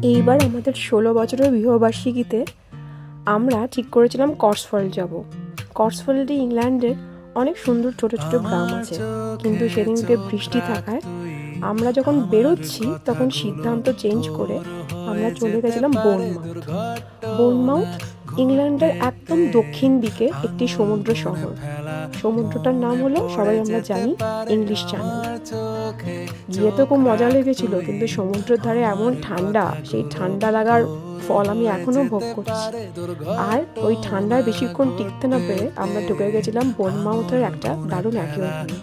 এইবার আমাদের 16 বছরের বিবাহবার্ষিকীতে আমরা ঠিক করেছিলাম কর্সফল যাব। কর্সফলটি ইংল্যান্ডের অনেক সুন্দর ছোট ছোট গ্রাম আছে, কিন্তু সেদিনকে বৃষ্টি থাকায় আমরা যখন বেরোচ্ছি তখন সিদ্ধান্ত চেঞ্জ করে আমরা চলে গেছিলাম বোর্নমাউথ ইংল্যান্ডের একদম দক্ষিণ দিকে একটি সমুদ্র শহর। সমুদ্রটার নাম হলো, সবাই আমরা জানি, ইংলিশ চ্যানেল। গিয়ে তো খুব মজা লেগেছিল, কিন্তু সমুদ্রের ধারে এমন ঠান্ডা, সেই ঠান্ডা লাগার ফল আমি এখনো ভোগ করছি। আর ওই ঠান্ডায় বেশিক্ষণ টিকতে না পেরে আমরা ঢুকে গেছিলাম বোর্নমাউথের একটা দারুণ অ্যাকুয়ারিয়ামে।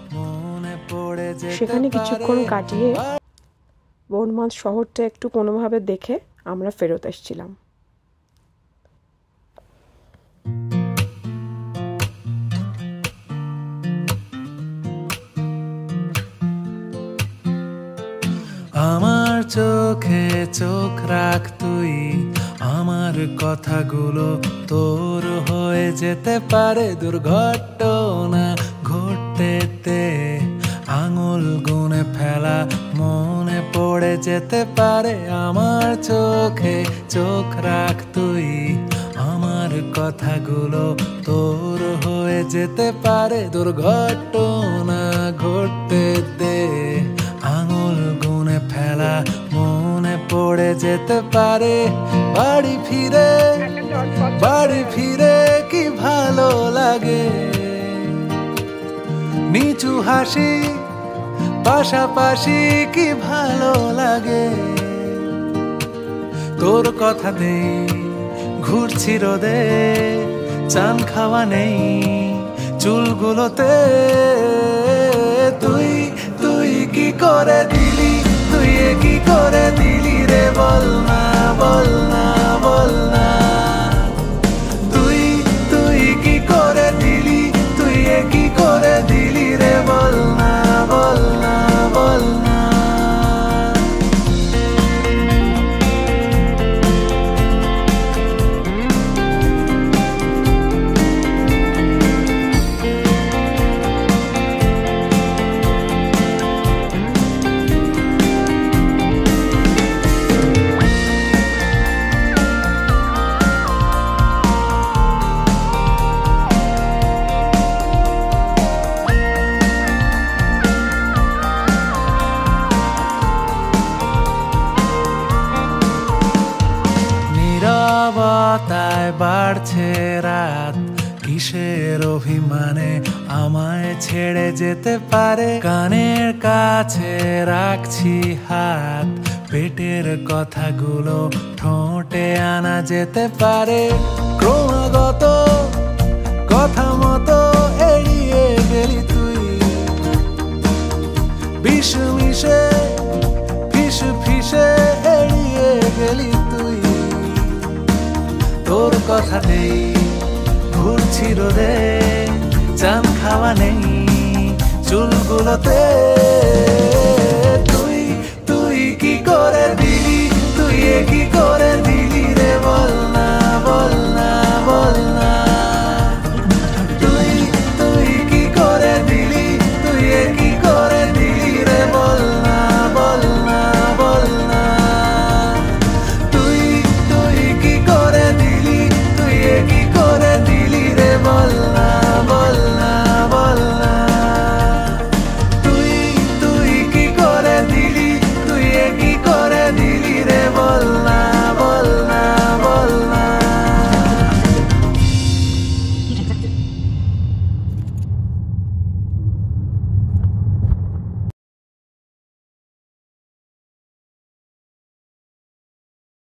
সেখানে কিছুক্ষণ কাটিয়ে বোর্নমাউথ শহরটা একটু কোনোভাবে দেখে আমরা ফেরত এসেছিলাম। আমার চোখে চোখ রাখ তুই, আমার কথাগুলো তোর হয়ে যেতে পারে দুর্ঘটনা ঘটতে, আঙুল গুনে ফেলা মনে পড়ে যেতে পারে। আমার চোখে চোখ রাখ তুই, আমার কথাগুলো তোর হয়ে যেতে পারে দুর্ঘটনা ঘটতে, আঙুল গুনে ফেলা মনে পড়ে যেতে পারে। বাড়ি ফিরে কি ভালো লাগে, নিচু হাসি পাশাপাশি কি ভালো লাগে। তোর কথাতেই ঘুরছি রোদে, চান খাওয়া নেই চুলগুলোতে। তুই কি করে দিলি, তুই কি করে দিলি রে, বল না বল না বল না। তুই কি করে দিলি, তুই কি করে দিলি রে, বল না বল না বল না। নীরবতায় বাড়ছে রাত, কিসের অভিমানে আমায় ছেড়ে যেতে পারে। কানের কাছে রাখছি হাত, পেটের কথাগুলো ঠোঁটে আনা যেতে পারে। ক্রমাগত কথা মতো এড়িয়ে গেলি তুই, বিষ মিশে ফিসে এড়িয়ে গেলি তুই। তোর কথাতেই ঘুরছি রোদে, চান খাওয়া নেই চুলগুলোতে।